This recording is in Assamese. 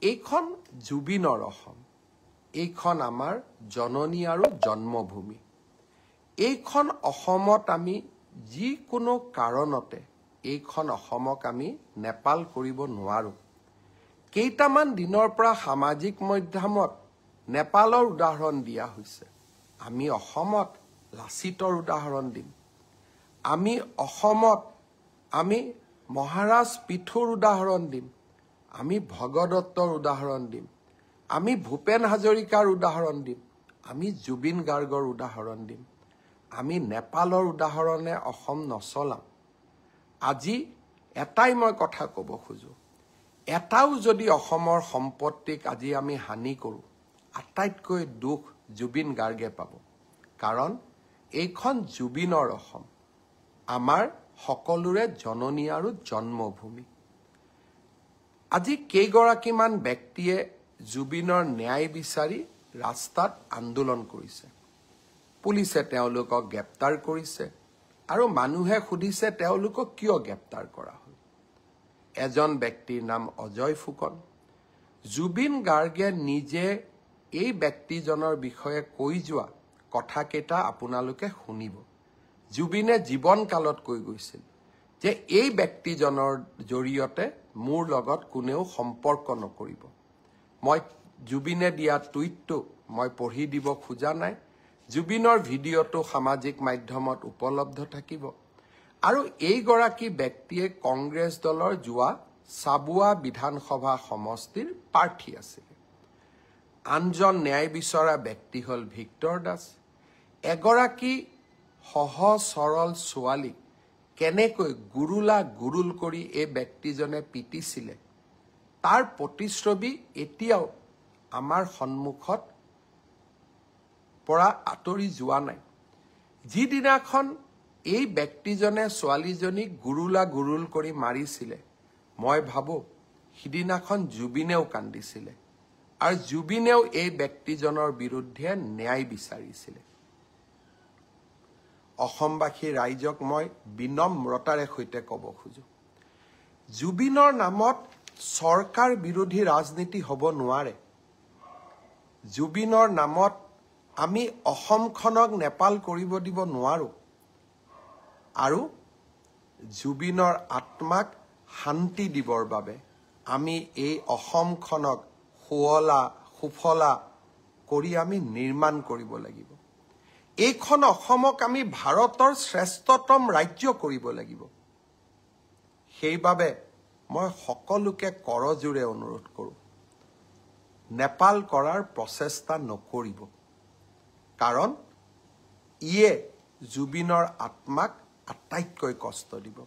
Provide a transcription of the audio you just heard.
এইখন জুবিনৰ অসম, এইখন আমাৰ জননী আৰু জন্মভূমি। এইখন অসমত আমি যিকোনো কাৰণতে এইখন অসমক আমি নেপাল কৰিব নোৱাৰো। কেইটামান দিনৰ পৰা সামাজিক মাধ্যমত নেপালৰ উদাহৰণ দিয়া হৈছে। আমি অসমত লাচিতৰ উদাহৰণ দিম। আমি অসমত আমি মহাৰাজ পিথুৰ উদাহৰণ দিম। আমি ভগদত্তৰ উদাহৰণ দিম। আমি ভূপেন হাজৰিকাৰ উদাহৰণ দিম। আমি জুবিন গাৰ্গৰ উদাহৰণ দিম। আমি নেপালৰ উদাহৰণে অসম নচলাম। আজি এটাই মই কথা ক'ব খোজো, এটাও যদি অসমৰ সম্পত্তিক আজি আমি হানি কৰোঁ, আটাইতকৈ দুখ জুবিন গাৰ্গে পাব। কাৰণ এইখন জুবিনৰ অসম, আমাৰ সকলোৰে জননী আৰু জন্মভূমি। আজি কেইগৰাকীমান ব্যক্তিয়ে জুবিনৰ ন্যায় বিচাৰি ৰাস্তাত আন্দোলন কৰিছে। পুলিচে তেওঁলোকক গ্ৰেপ্তাৰ কৰিছে আৰু মানুহে সুধিছে তেওঁলোকক কিয় গ্ৰেপ্তাৰ কৰা হ'ল। এজন ব্যক্তিৰ নাম অজয় ফুকন। জুবিন গাৰ্গে নিজে এই ব্যক্তিজনৰ বিষয়ে কৈ যোৱা কথাকেইটা আপোনালোকে শুনিব। জুবিনে জীৱনকালত কৈ গৈছিল যে এই ব্যক্তিজনৰ জৰিয়তে মোৰ লগত কোনেও সম্পৰ্ক নকৰিব। মই জুবিনে দিয়া টুইটটো মই পঢ়ি দিব খোজা নাই। জুবিনৰ ভিডিঅ'টো সামাজিক মাধ্যমত উপলব্ধ থাকিব। আৰু এইগৰাকী ব্যক্তিয়ে কংগ্ৰেছ দলৰ যোৱা চাবুৱা বিধানসভা সমষ্টিৰ প্ৰাৰ্থী আছিল। আনজন ন্যায় বিচৰা ব্যক্তি হ'ল ভিক্টৰ দাস। এগৰাকী সহজ সৰল ছোৱালীক কেনেকৈ গুৰুল কৰি এই ব্যক্তিজনে পিটিছিলে তাৰ প্ৰতিচ্ছবি এতিয়াও আমাৰ সন্মুখত পৰা আঁতৰি যোৱা নাই। যিদিনাখন এই ব্যক্তিজনে ছোৱালীজনীক গুৰুল কৰি মাৰিছিলে, মই ভাবোঁ সিদিনাখন জুবিনেও কান্দিছিলে আৰু জুবিনেও এই ব্যক্তিজনৰ বিৰুদ্ধে ন্যায় বিচাৰিছিলে। অসমবাসী ৰাইজক মই বিনম্ৰতাৰে সৈতে ক'ব খোজো, জুবিনৰ নামত চৰকাৰ বিৰোধী ৰাজনীতি হ'ব নোৱাৰে। জুবিনৰ নামত আমি অসমখনক নেপাল কৰিব দিব নোৱাৰো। আৰু জুবিনৰ আত্মাক শান্তি দিবৰ বাবে আমি এই অসমখনক সুফলা কৰি আমি নিৰ্মাণ কৰিব লাগিব। এইখন অসমক আমি ভাৰতৰ শ্ৰেষ্ঠতম ৰাজ্য কৰিব লাগিব। সেইবাবে মই সকলোকে কৰজোৰে অনুৰোধ কৰোঁ, নেপাল কৰাৰ প্ৰচেষ্টা নকৰিব। কাৰণ ইয়ে জুবিনৰ আত্মাক আটাইতকৈ কষ্ট দিব।